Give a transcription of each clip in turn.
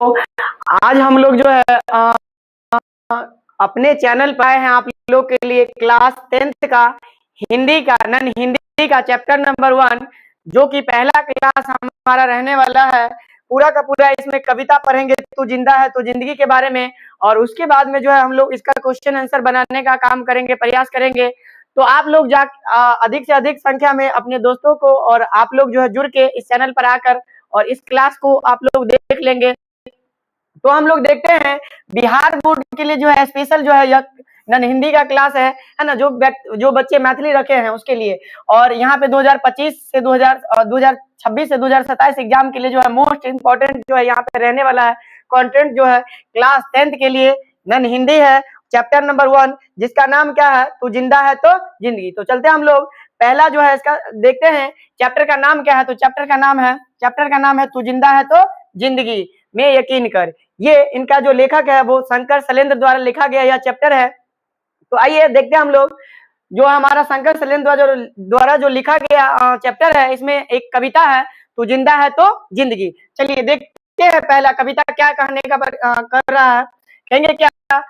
आज हम लोग जो है अपने चैनल पर आए हैं आप लोग के लिए क्लास 10th का हिंदी का नन हिंदी का चैप्टर नंबर 1 जो कि पहला क्लास हमारा रहने वाला है। पूरा का पूरा इसमें कविता पढ़ेंगे तू जिंदा है तो जिंदगी के बारे में, और उसके बाद में जो है हम लोग इसका क्वेश्चन आंसर बनाने का काम करेंगे, प्रयास करेंगे। तो आप लोग अधिक से अधिक संख्या में अपने दोस्तों को और आप लोग जो है जुड़ के इस चैनल पर आकर और इस क्लास को आप लोग देख लेंगे। तो हम लोग देखते हैं बिहार बोर्ड के लिए जो है स्पेशल जो है यह नन हिंदी का क्लास है ना, जो बच्चे मैथिली रखे हैं उसके लिए। और यहाँ पे 2025 से 2026 से 2027 एग्जाम के लिए जो है मोस्ट इम्पोर्टेंट जो है यहाँ पे रहने वाला है कंटेंट जो है क्लास 10th के लिए नन हिंदी है, चैप्टर नंबर 1 जिसका नाम क्या है, तू जिंदा है तो जिंदगी। तो चलते हैं हम लोग पहला जो है इसका देखते हैं चैप्टर का नाम क्या है। तो चैप्टर का नाम है तू जिंदा है तो जिंदगी में यकीन कर। ये इनका जो लेखक है वो शंकर शैलेंद्र द्वारा लिखा गया यह चैप्टर है। तो आइए देखते हैं हम लोग जो हमारा शंकर शैलेंद्र द्वारा जो लिखा गया चैप्टर है, इसमें एक कविता है तू जिंदा है तो जिंदगी। चलिए देखते हैं पहला कविता क्या कहने का कर रहा है। कहेंगे क्या,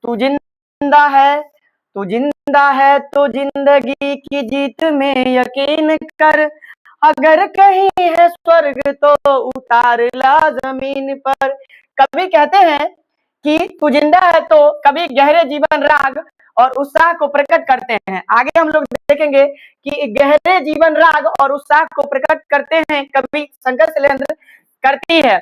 तू जिंदा है तो जिंदगी की जीत में यकीन कर, अगर कहीं है स्वर्ग तो उतार ला जमीन पर। कवि कहते हैं कि तू जिंदा है तो कवि गहरे जीवन राग और उत्साह को प्रकट करते हैं। आगे हम लोग देखेंगे कि गहरे जीवन राग और उत्साह को प्रकट करते हैं कवि शंकर शैलेंद्र करती है।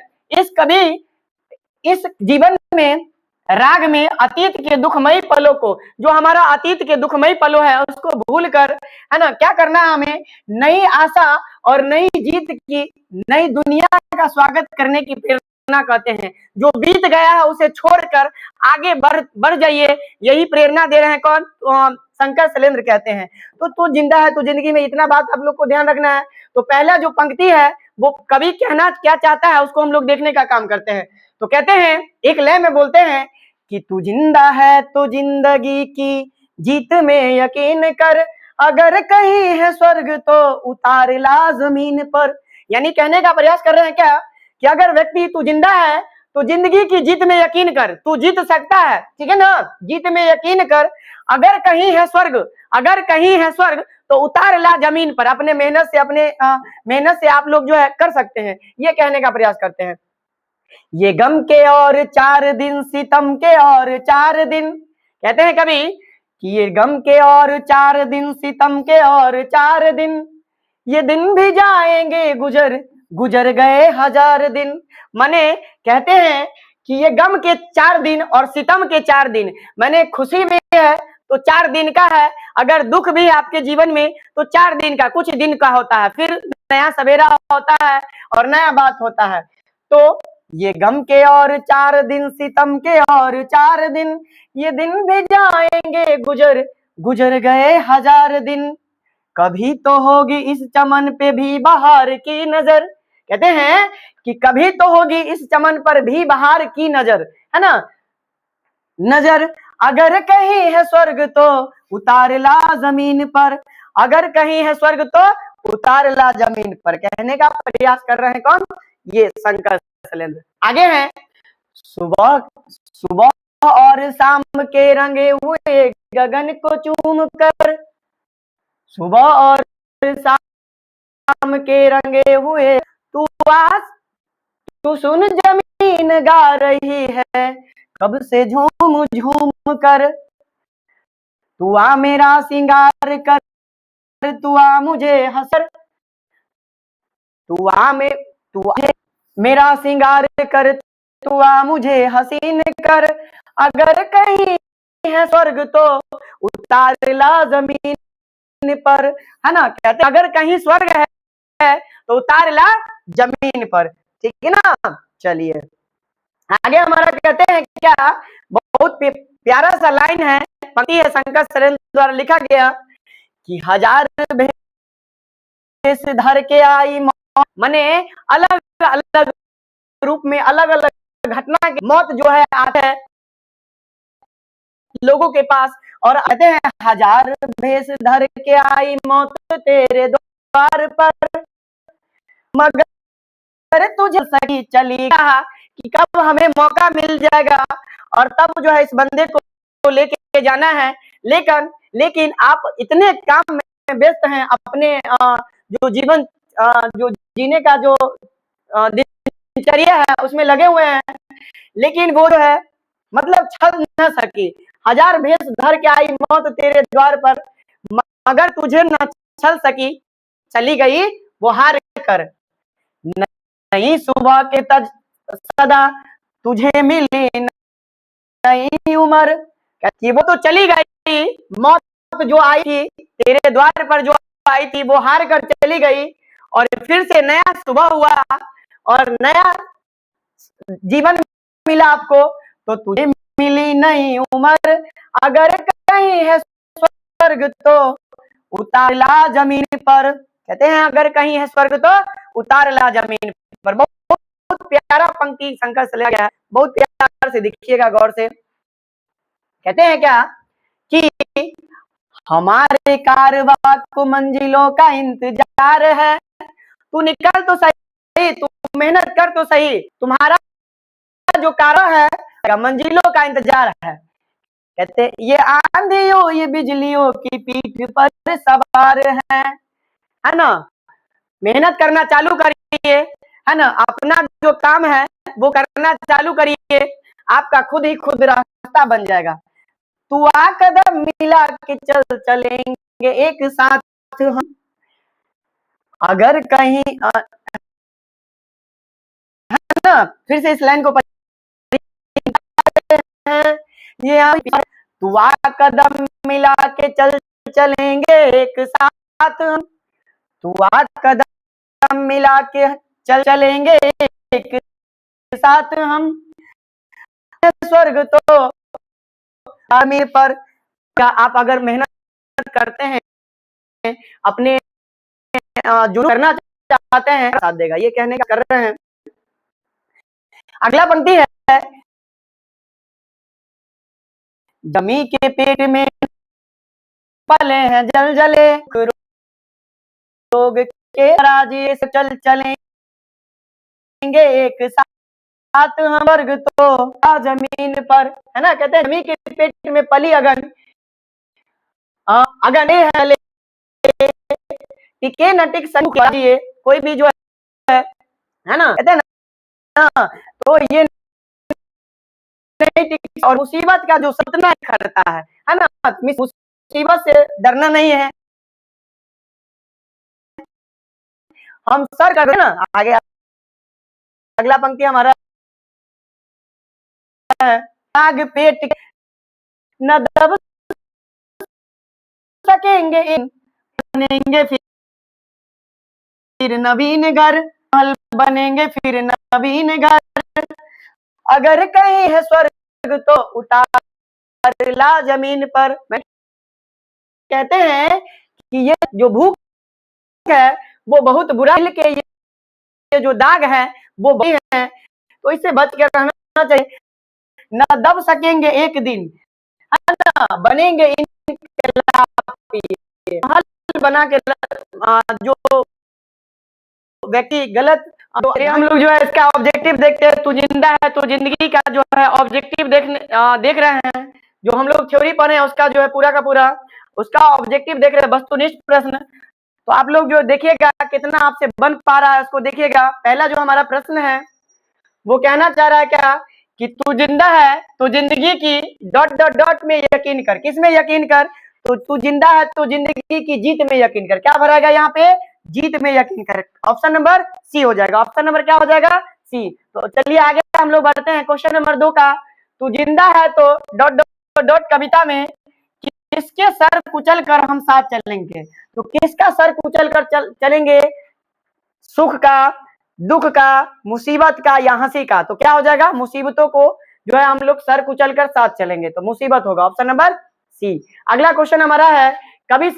इस जीवन में राग में अतीत के दुखमयी पलों को, जो हमारा अतीत के दुखमयी पलों है उसको भूल कर, है ना, क्या करना है हमें, नई आशा और नई जीत की नई दुनिया का स्वागत करने की प्रेरणा कहते हैं। जो बीत गया है उसे छोड़कर आगे बढ़ जाइए, यही प्रेरणा दे रहे हैं कौन, शंकर शैलेंद्र कहते हैं। तो तू जिंदा है तो जिंदगी में इतना बात आप लोग को ध्यान रखना है। तो पहला जो पंक्ति है वो कवि कहना क्या चाहता है उसको हम लोग देखने का काम करते हैं। तो कहते हैं, एक लय में बोलते हैं कि तू जिंदा है तो जिंदगी की जीत में यकीन कर, अगर कहीं है स्वर्ग तो उतार ला जमीन पर। यानी कहने का प्रयास कर रहे हैं क्या कि अगर व्यक्ति तू जिंदा है तो जिंदगी की जीत में यकीन कर, तू जीत सकता है, ठीक है ना, जीत में यकीन कर। अगर कहीं है स्वर्ग तो उतार ला जमीन पर। अपने मेहनत से आप लोग जो है कर सकते हैं, ये कहने का प्रयास करते हैं। ये गम के और 4 दिन, सितम के और 4 दिन, कहते हैं कभी कि ये गम के और 4 दिन, सितम के और 4 दिन, ये दिन भी जाएंगे गुजर गए 1000 दिन। माने कहते हैं कि ये गम के 4 दिन और सितम के 4 दिन, माने खुशी में है तो 4 दिन का है, अगर दुख भी है आपके जीवन में तो 4 दिन का, कुछ दिन का होता है, फिर नया सवेरा होता है और नया बात होता है। तो ये गम के और 4 दिन, सितम के और 4 दिन, ये दिन भी जाएंगे गुजर गए 1000 दिन, कभी तो होगी इस चमन पे भी बहार की नजर। कहते हैं कि कभी तो होगी इस चमन पर भी बहार की नजर, है ना, नजर। अगर कहीं है स्वर्ग तो उतार ला जमीन पर, अगर कहीं है स्वर्ग तो उतार ला जमीन पर, कहने का प्रयास कर रहे हैं कौन, ये शंकर शैलेंद्र। आगे हैं, सुबह और शाम के रंगे हुए गगन को चूम कर, सुबह और शाम के रंगे हुए तू सुन जमीन गा रही है कब से झूम झूम कर, तू आ मेरा सिंगार कर, तू आ मुझे हंसर, तू आ मेरा सिंगार कर, तू आ मुझे हसीन कर, अगर कहीं है स्वर्ग तो उतार ला जमीन पर, है ना। कहते अगर कहीं स्वर्ग है तो उतार ला जमीन पर, ठीक है ना। चलिए आगे हमारा कहते हैं क्या, बहुत प्यारा सा लाइन है, पंक्ति है शंकर शैलेंद्र द्वारा लिखा गया कि 1000 भेष धर के आई मौत, माने अलग अलग रूप में अलग अलग घटना की मौत जो है आते हैं लोगों के पास, और कहते हैं 1000 भेष धर के आई मौत तेरे द्वार पर, मगर तुझे सही चली, कहा कि कब हमें मौका मिल जाएगा और तब जो है इस बंदे को लेके जाना है। लेकिन आप इतने काम में व्यस्त हैं, अपने जो जीवन जो जीने का जो दिनचर्या है उसमें लगे हुए हैं, लेकिन वो जो है मतलब छल न सकी। हजार भेष धर के आई मौत तेरे द्वार पर, मगर तुझे न छल सकी, चली गई वो हार कर। नहीं सुबह के तज सदा तुझे मिली नई उम्र, कि वो तो चली गई, मौत जो आई थी तेरे द्वार पर जो आई थी वो हार कर चली गई, और फिर से नया सुबह हुआ और नया जीवन मिला आपको, तो तुझे मिली नई उम्र। अगर कहीं है स्वर्ग तो उतार ला जमीन पर, कहते हैं अगर कहीं है स्वर्ग तो उतार ला जमीन पर। बहुत प्यारा पंक्ति शंकर से लिया गया है, बहुत प्यार से देखिएगा गौर से। कहते हैं क्या कि हमारे कारवां को मंजिलों का इंतजार है, तू निकल तो सही, तू मेहनत कर तो सही, तुम्हारा जो कारवां है मंजिलों का इंतजार है। कहते ये आंधियों ये बिजलियों की पीठ पर सवार है ना, मेहनत करना चालू करिए, है ना, अपना जो काम है वो करना चालू करिए, आपका खुद ही खुद रास्ता बन जाएगा। तू आ कदम मिला के चल चलेंगे एक साथ हम, अगर कहीं है ना, फिर से इस लाइन को ये तू आ कदम मिला के चल चलेंगे एक साथ हम, तू आ कदम मिला के चल चलेंगे एक साथ हम, स्वर्ग तो आमिर पर। क्या आप अगर मेहनत करते हैं, अपने जो करना चाहते हैं साथ देगा, ये कहने का कर रहे हैं। अगला पंक्ति है, जमी के पेट में पले हैं जल जले, रोग के राजे से चल चलेंगे एक साथ हम, वर्ग तो जमीन पर, है ना। कहते हैं जमी के पेट में पली अगन, अगन है टिके न टिक सके, कोई भी जो है ना, कहते हैं ना, तो ये नहीं टिक, और मुसीबत का जो सतना करता है ना, मुसीबत से डरना नहीं है, हम सर कर ना आगे। अगला पंक्ति हमारा है, आग पेट न दब सकेंगे इन, बनेंगे फिर नवीन घर, बनेंगे फिर नवीन घर, अगर कहीं है स्वर्ग तो उतार ला जमीन पर। कहते हैं कि ये जो भूख है वो बहुत बुरा के, ये जो दाग है वो बड़ी है, तो इससे बच के रहना चाहिए। न दब सकेंगे एक दिन, है ना, बनेंगे इनकलाबी, बना के जो व्यक्ति गलत, तो हम लोग जो है इसका ऑब्जेक्टिव देखते हैं। तू जिंदा है तो जिंदगी का जो है ऑब्जेक्टिव देख रहे हैं, जो हम लोग थ्योरी पढ़े हैं उसका जो है पूरा का पूरा उसका ऑब्जेक्टिव देख रहे हैं, वस्तुनिष्ठ प्रश्न। तो आप लोग जो देखिएगा कितना आपसे बन पा रहा है उसको देखिएगा। पहला जो हमारा प्रश्न है वो कहना चाह रहा है क्या कि तू जिंदा है तो जिंदगी की डॉट डॉट डॉट में यकीन कर, किसमें यकीन कर, तो तू जिंदा है तो जिंदगी की जीत में यकीन कर। क्या भराएगा यहाँ पे, जीत में यकीन कर, ऑप्शन नंबर सी हो जाएगा। ऑप्शन नंबर क्या हो जाएगा, सी। तो चलिए आगे हम लोग बढ़ते हैं क्वेश्चन नंबर 2 का। तू जिंदा है तो डॉट डॉट डॉट कविता में किसके सर कुचल कर हम साथ चलेंगे, तो किसका सर कुचल कर चलेंगे, सुख का, दुख का, मुसीबत का या हंसी का, तो क्या हो जाएगा, मुसीबतों को जो है हम लोग सर कुचल कर साथ चलेंगे, तो मुसीबत होगा, ऑप्शन नंबर सी। अगला क्वेश्चन हमारा है, कवि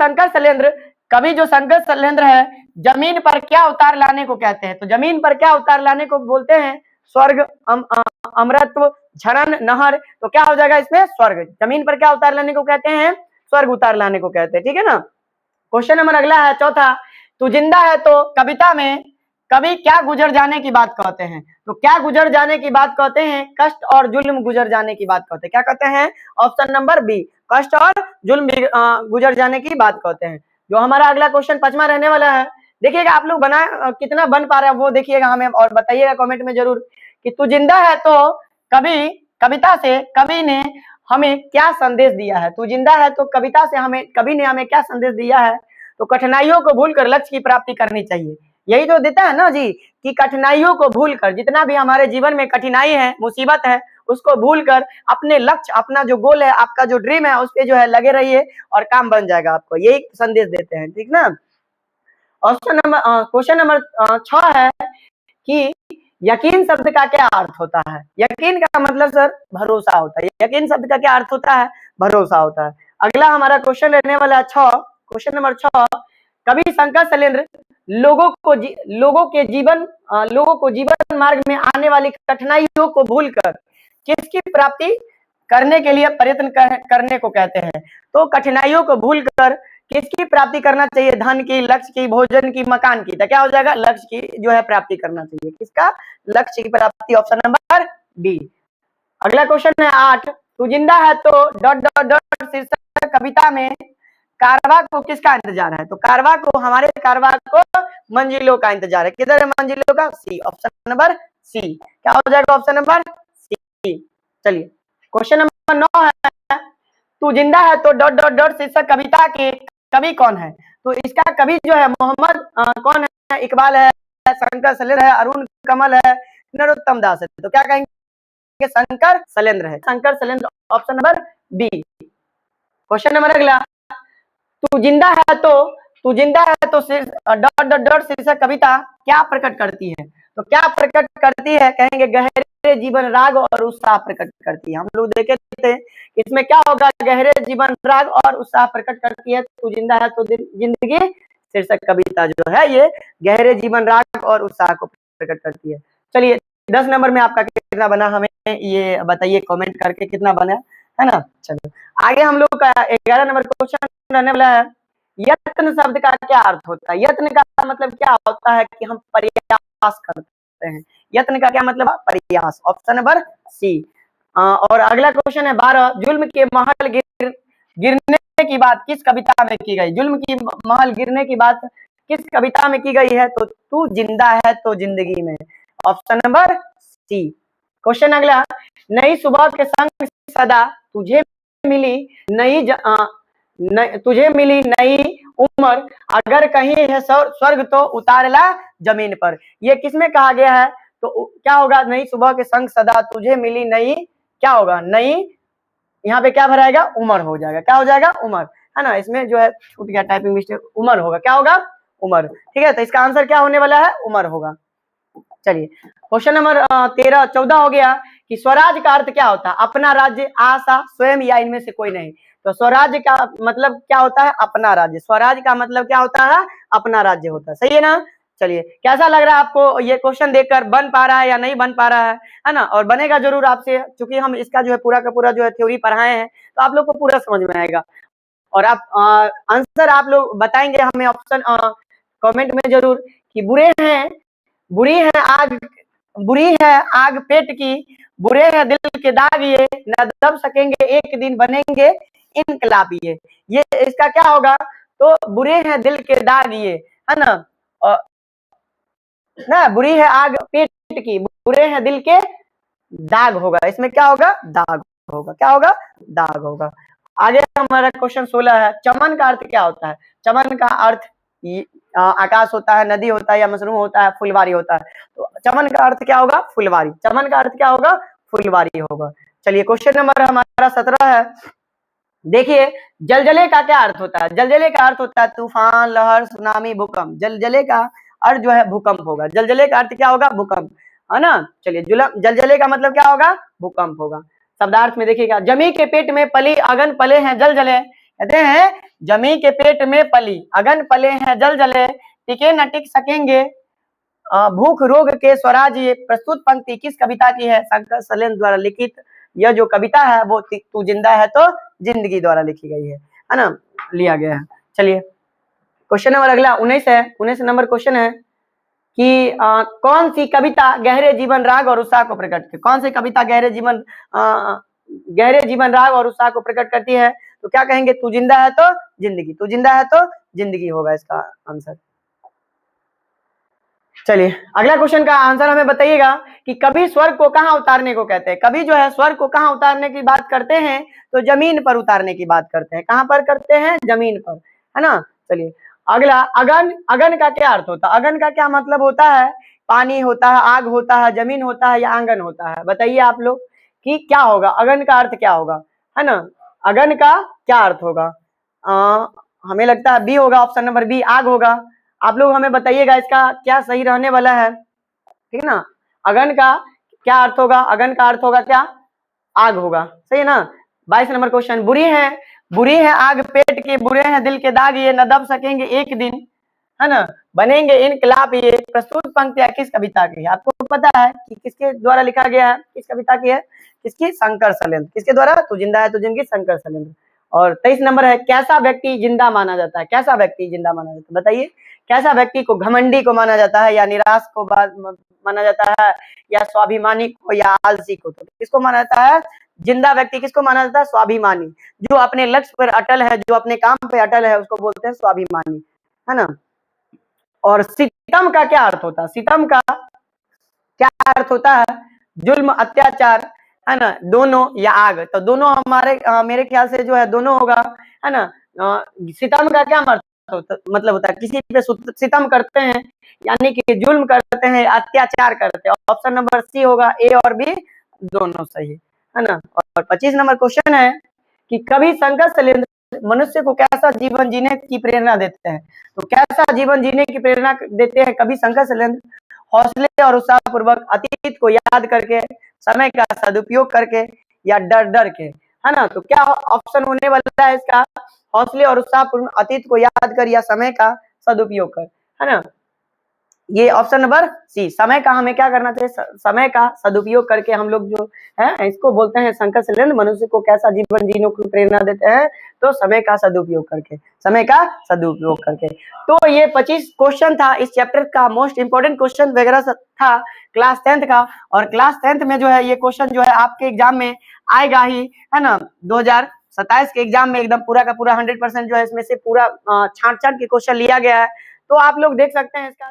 जो शंकर शैलेंद्र है जमीन पर क्या उतार लाने को कहते हैं, तो जमीन पर क्या उतार लाने को बोलते हैं, स्वर्ग, अमरत्व, झरन, नहर, तो क्या हो जाएगा इसमें, स्वर्ग। जमीन पर क्या उतार लाने को कहते हैं, स्वर्ग उतार लाने को कहते हैं, ठीक है ना। क्वेश्चन नंबर अगला है चौथा, तू जिंदा है तो कविता में कभी क्या गुजर जाने की बात कहते हैं? तो क्या गुजर जाने की बात कहते हैं? कष्ट और जुल्म गुजर जाने की बात कहते हैं। क्या कहते हैं? ऑप्शन नंबर बी, कष्ट और जुल्म गुजर जाने की बात कहते हैं। जो हमारा अगला क्वेश्चन 5वां रहने वाला है, देखिएगा आप लोग बना कितना बन पा रहे हैं वो देखिएगा हमें, और बताइएगा कमेंट में जरूर कि तू जिंदा है तो कभी, कविता से कवि ने हमें क्या संदेश दिया है? तू जिंदा है तो कविता से हमें कवि ने हमें क्या संदेश दिया है? तो कठिनाइयों को भूलकर लक्ष्य की प्राप्ति करनी चाहिए। यही तो देता है ना जी, कि कठिनाइयों को भूलकर, जितना भी हमारे जीवन में कठिनाई है, मुसीबत है, उसको भूलकर अपने लक्ष्य, अपना जो गोल है, आपका जो ड्रीम है, उस पे जो है लगे रहिए और काम बन जाएगा आपको। यही संदेश देते हैं, ठीक ना। ऑप्शन नंबर क्वेश्चन नंबर 6 है कि यकीन शब्द का क्या अर्थ होता है? यकीन का मतलब सर भरोसा होता है। यकीन शब्द का क्या अर्थ होता है? भरोसा होता है। अगला हमारा क्वेश्चन रहने वाला है 6, क्वेश्चन नंबर 6, कवि शंकर शैलेंद्र लोगों को जीवन मार्ग में आने वाली कठिनाइयों को भूलकर किसकी प्राप्ति करने के लिए प्रयत्न करने को कहते हैं? तो कठिनाइयों को भूलकर किसकी प्राप्ति करना चाहिए? धन की, लक्ष्य की, भोजन की, मकान की। तो क्या हो जाएगा? लक्ष्य की जो है प्राप्ति करना चाहिए। किसका? लक्ष्य की प्राप्ति, ऑप्शन नंबर डी। अगला क्वेश्चन है 8, तू जिंदा है तो डॉट डॉट डॉट शीर्षक कविता में कारवा को किसका इंतजार है? तो कारवा को, हमारे कारवा को मंजिलों का इंतजार है। किधर है मंजिलों का? C, option number C. क्या हो जाएगा? Option number C. चलिए क्वेश्चन नंबर 9 है, तू जिंदा है तो डॉट डॉट डॉट शीर्षक कविता के कवि कौन है? तो इसका कवि जो है मोहम्मद कौन है? इकबाल है, शंकर शैलेंद्र है, अरुण कमल है, नरोत्तम दास है। तो क्या कहेंगे? शंकर शैलेंद्र है। Shankar Shailendra, option number B. Question number अगला, तू जिंदा है तो डॉट डॉट डॉट शीर्षक कविता क्या प्रकट करती है? तो क्या प्रकट करती है? कहेंगे गहरे जीवन, राग और उत्साह प्रकट करती है। हम लोग देखे थे इसमें क्या होगा? गहरे जीवन, राग और उत्साह प्रकट करती है। तू जिंदा है तो जिंदगी शीर्षक कविता जो है ये गहरे जीवन, राग और उत्साह को प्रकट करती है। चलिए 10 नंबर में आपका कितना बना हमें ये बताइए कमेंट करके, कितना बना है ना। चलो आगे हम लोग का 11 नंबर क्वेश्चन रहने वाला है, यत्न शब्द का क्या अर्थ होता है? यत्न का मतलब क्या होता है? कि हम प्रयास करते हैं। यत्न का क्या मतलब? प्रयास, ऑप्शन नंबर सी। और अगला क्वेश्चन है 12, जुल्म के महल गिरने की बात किस कविता में की गई? जुल्म की महल गिरने की बात किस कविता में की गई है? तो तू जिंदा है तो जिंदगी में, ऑप्शन नंबर सी। क्वेश्चन अगला, नई सुबह के संग सदा तुझे मिली नई उम्र, अगर कहीं है स्वर्ग तो उतारला जमीन पर। ये किसमें कहा गया है? तो क्या होगा? नई सुबह के संग सदा तुझे मिली नई, क्या होगा? नई, यहाँ पे क्या भराएगा? उम्र हो जाएगा। क्या हो जाएगा? उम्र, है ना। इसमें जो है छूट गया टाइपिंग मिस्टेक, उम्र होगा। क्या होगा? उम्र, ठीक है। तो इसका आंसर क्या होने वाला है? उम्र होगा। चलिए क्वेश्चन नंबर 14 हो गया कि स्वराज का अर्थ क्या होता है? अपना राज्य, आशा, स्वयं या इनमें से कोई नहीं। तो स्वराज का मतलब क्या होता है? अपना राज्य। स्वराज का मतलब क्या होता है? अपना राज्य होता है। सही है ना। चलिए कैसा लग रहा है आपको ये क्वेश्चन देखकर? बन पा रहा है या नहीं बन पा रहा है ना। और बनेगा जरूर आपसे, क्योंकि हम इसका जो है पूरा का पूरा जो है थ्योरी पढ़ाए हैं, तो आप लोग को पूरा समझ में आएगा। और आप आंसर आप लोग बताएंगे हमें ऑप्शन कमेंट में जरूर कि बुरी है आग पेट की, बुरे हैं दिल के दाग ये, न दब सकेंगे एक दिन बनेंगे इनकलाबी ये इसका क्या होगा? तो बुरे हैं दिल के दाग ये, है ना। ना, बुरी है आग पेट की, बुरे हैं दिल के दाग होगा। इसमें क्या होगा? दाग होगा। क्या होगा? दाग होगा। आगे हमारा क्वेश्चन 16 है, चमन का अर्थ क्या होता है? चमन का अर्थ आकाश होता है, नदी होता है, या मशरूम होता है, फुलवारी होता है। तो चमन का अर्थ क्या होगा? फुलवारी। चमन का अर्थ क्या होगा? फुलवारी होगा। चलिए क्वेश्चन नंबर हमारा 17 है, देखिए जलजले का क्या अर्थ होता है? जलजले का अर्थ होता है तूफान, लहर, सुनामी, भूकंप। जलजले का अर्थ जो है भूकंप होगा। जलजले का अर्थ क्या होगा? भूकंप, है ना। चलिए जलजले का मतलब क्या होगा? भूकंप होगा। शब्दार्थ में देखिएगा, जमी के पेट में पली अगन पले हैं जल जले। कहते हैं जमी के पेट में पली अगन पले हैं जल जले, टिके न टिक सकेंगे भूख रोग के स्वराज। ये प्रस्तुत पंक्ति किस कविता की है? शंकर शैलेंद्र द्वारा लिखित यह जो कविता है वो तू जिंदा है तो जिंदगी द्वारा लिखी गई है ना, लिया गया है। चलिए क्वेश्चन नंबर अगला 19 है। 19 नंबर क्वेश्चन है कि कौन सी कविता गहरे जीवन राग और उत्साह को प्रकट करती है, कौन सी कविता गहरे जीवन राग और उत्साह को प्रकट करती है, तो क्या कहेंगे, तू जिंदा है तो जिंदगी, तू जिंदा है तो जिंदगी होगा इसका आंसर। चलिए अगला क्वेश्चन का आंसर हमें बताइएगा कि कवि स्वर्ग को कहाँ उतारने को कहते हैं। कवि जो है स्वर्ग को कहाँ उतारने की बात करते हैं, तो जमीन पर उतारने की बात करते हैं। कहाँ पर करते हैं, जमीन पर, है ना। चलिए अगला, अगन, अगन का क्या अर्थ होता है, अगन का क्या मतलब होता है, पानी होता है, आग होता है, जमीन होता है या आंगन होता है, बताइए आप लोग कि क्या होगा, अगन का अर्थ क्या होगा, है ना। अगन का क्या अर्थ होगा, हमें लगता है बी होगा, ऑप्शन नंबर बी, आग होगा। आप लोग हमें बताइएगा इसका क्या सही रहने वाला है, ठीक है ना। अगन का क्या अर्थ होगा, अगन का अर्थ होगा क्या, आग होगा, सही है ना। 22 नंबर क्वेश्चन, बुरी है आग पेट के, बुरे हैं दिल के दाग, ये न दब सकेंगे एक दिन, है ना, बनेंगे इनकलाब, ये प्रस्तुत पंक्तियां किस कविता की है। आपको पता है कि किसके द्वारा लिखा गया है, किस कविता की है, किसकी, शंकर शैलेंद्र, किसके द्वारा, तू जिंदा है तो जिंदगी, शंकर शैलेंद्र। और 23 नंबर है, कैसा व्यक्ति जिंदा माना जाता है, कैसा व्यक्ति जिंदा माना जाता है, बताइए कैसा व्यक्ति को, घमंडी को माना जाता है या निराश को माना जाता है या स्वाभिमानी को या आलसी को, तो किसको माना जाता है, जिंदा व्यक्ति किसको माना जाता है, स्वाभिमानी, जो अपने लक्ष्य पर अटल है, जो अपने काम पे अटल है, उसको बोलते हैं स्वाभिमानी, है ना। और सितम का क्या अर्थ होता है, सितम का क्या अर्थ होता है, जुल्म, अत्याचार, है ना, दोनों या आग, तो दोनों हमारे मेरे ख्याल से जो है दोनों होगा, है ना। सितम का क्या मतलब होता है, किसी पे सितम करते हैं, यानी कि जुल्म करते हैं, अत्याचार करते हैं। ऑप्शन नंबर सी होगा, ए और बी दोनों सही है ना। और 25 नंबर क्वेश्चन है कि कवि शंकर शैलेंद्र मनुष्य को कैसा जीवन जीने की प्रेरणा देते हैं, तो कैसा जीवन जीने की प्रेरणा देते हैं कवि शंकर शैलेंद्र, हौसले और उत्साह पूर्वक, अतीत को याद करके, समय का सदुपयोग करके या डर डर के, है ना। तो क्या ऑप्शन होने वाला है इसका, हौसले और उत्साह पूर्ण, अतीत को याद कर या समय का सदुपयोग कर, है ना। ये ऑप्शन नंबर सी, समय का हमें क्या करना चाहिए, समय का सदुपयोग करके हम लोग जो है इसको बोलते हैं शंकर शैलेंद्र मनुष्य को कैसा जीवन जीने की प्रेरणा देते हैं, तो समय का सदुपयोग करके, समय का सदुपयोग करके। तो ये 25 क्वेश्चन था इस चैप्टर का मोस्ट इंपोर्टेंट क्वेश्चन वगैरह था क्लास 10th का। और क्लास 10th में जो है ये क्वेश्चन जो है आपके एग्जाम में आएगा ही, है ना। 2027 के एग्जाम में एकदम पूरा का पूरा 100% जो है इसमें से पूरा छांट के क्वेश्चन लिया गया है, तो आप लोग देख सकते हैं इसका